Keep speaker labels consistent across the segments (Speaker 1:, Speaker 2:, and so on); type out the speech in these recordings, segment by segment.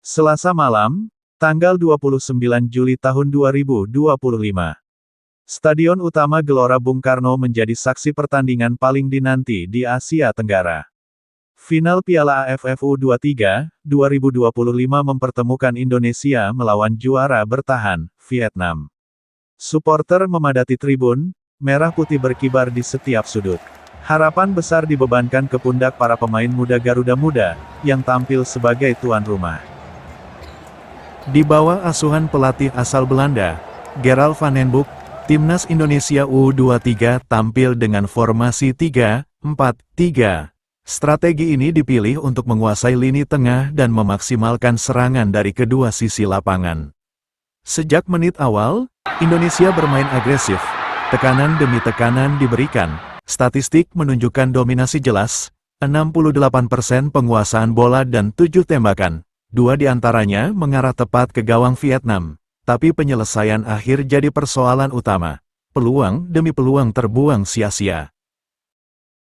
Speaker 1: Selasa malam, tanggal 29 Juli tahun 2025. Stadion utama Gelora Bung Karno menjadi saksi pertandingan paling dinanti di Asia Tenggara. Final Piala AFF U23, 2025 mempertemukan Indonesia melawan juara bertahan, Vietnam. Supporter memadati tribun, merah putih berkibar di setiap sudut. Harapan besar dibebankan ke pundak para pemain muda Garuda Muda, yang tampil sebagai tuan rumah. Di bawah asuhan pelatih asal Belanda, Gerald van den Boek, Timnas Indonesia U23 tampil dengan formasi 3-4-3. Strategi ini dipilih untuk menguasai lini tengah dan memaksimalkan serangan dari kedua sisi lapangan. Sejak menit awal, Indonesia bermain agresif. Tekanan demi tekanan diberikan. Statistik menunjukkan dominasi jelas, 68% penguasaan bola dan 7 tembakan. 2 diantaranya mengarah tepat ke gawang Vietnam, tapi penyelesaian akhir jadi persoalan utama. Peluang demi peluang terbuang sia-sia.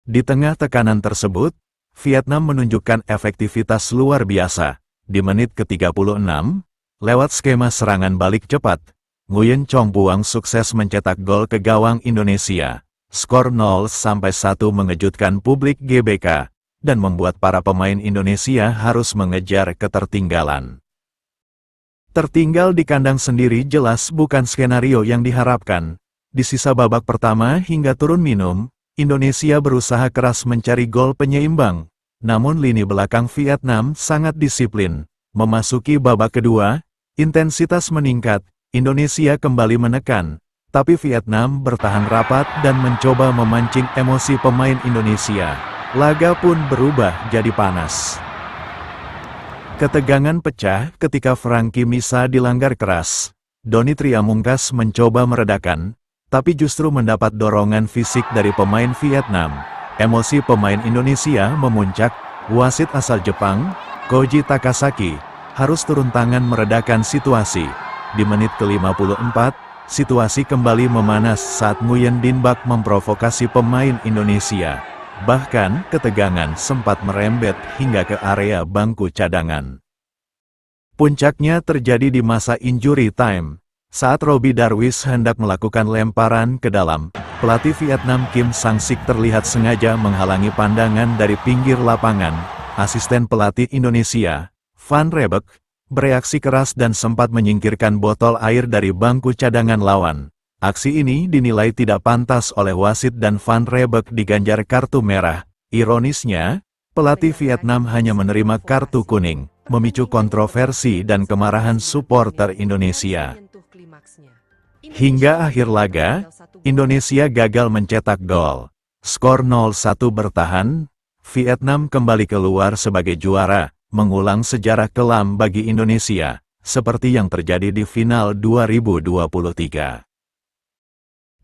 Speaker 1: Di tengah tekanan tersebut, Vietnam menunjukkan efektivitas luar biasa. Di menit ke-36, lewat skema serangan balik cepat, Nguyen Chong Buang sukses mencetak gol ke gawang Indonesia. Skor 0-1 mengejutkan publik GBK, dan membuat para pemain Indonesia harus mengejar ketertinggalan. Tertinggal di kandang sendiri jelas bukan skenario yang diharapkan. Di sisa babak pertama hingga turun minum, Indonesia berusaha keras mencari gol penyeimbang. Namun lini belakang Vietnam sangat disiplin. Memasuki babak kedua, intensitas meningkat, Indonesia kembali menekan. Tapi Vietnam bertahan rapat dan mencoba memancing emosi pemain Indonesia. Laga pun berubah jadi panas. Ketegangan pecah ketika Frankie Misa dilanggar keras. Doni Triamungkas mencoba meredakan, tapi justru mendapat dorongan fisik dari pemain Vietnam. Emosi pemain Indonesia memuncak. Wasit asal Jepang, Koji Takasaki, harus turun tangan meredakan situasi. Di menit ke-54, situasi kembali memanas saat Nguyen Din Bak memprovokasi pemain Indonesia. Bahkan, ketegangan sempat merembet hingga ke area bangku cadangan. Puncaknya terjadi di masa injury time. Saat Robbie Darwish hendak melakukan lemparan ke dalam, pelatih Vietnam Kim Sang-sik terlihat sengaja menghalangi pandangan dari pinggir lapangan. Asisten pelatih Indonesia, Van Rebeek, bereaksi keras dan sempat menyingkirkan botol air dari bangku cadangan lawan. Aksi ini dinilai tidak pantas oleh wasit dan Van Rebeek diganjar kartu merah. Ironisnya, pelatih Vietnam hanya menerima kartu kuning, memicu kontroversi dan kemarahan supporter Indonesia. Hingga akhir laga, Indonesia gagal mencetak gol. Skor 0-1 bertahan, Vietnam kembali keluar sebagai juara, mengulang sejarah kelam bagi Indonesia, seperti yang terjadi di final 2023.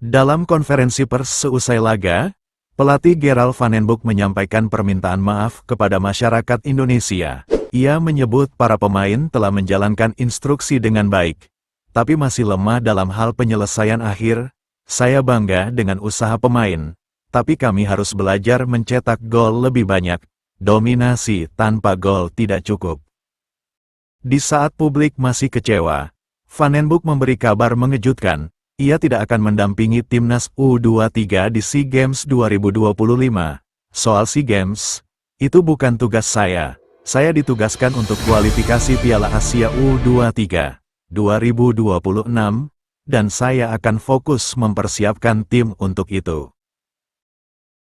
Speaker 1: Dalam konferensi pers seusai laga, pelatih Gerald van den Boek menyampaikan permintaan maaf kepada masyarakat Indonesia. Ia menyebut para pemain telah menjalankan instruksi dengan baik, tapi masih lemah dalam hal penyelesaian akhir. Saya bangga dengan usaha pemain, tapi kami harus belajar mencetak gol lebih banyak. Dominasi tanpa gol tidak cukup. Di saat publik masih kecewa, Van den Boek memberi kabar mengejutkan. Ia tidak akan mendampingi Timnas U23 di SEA Games 2025. Soal SEA Games, itu bukan tugas saya. Saya ditugaskan untuk kualifikasi Piala Asia U23 2026, dan saya akan fokus mempersiapkan tim untuk itu.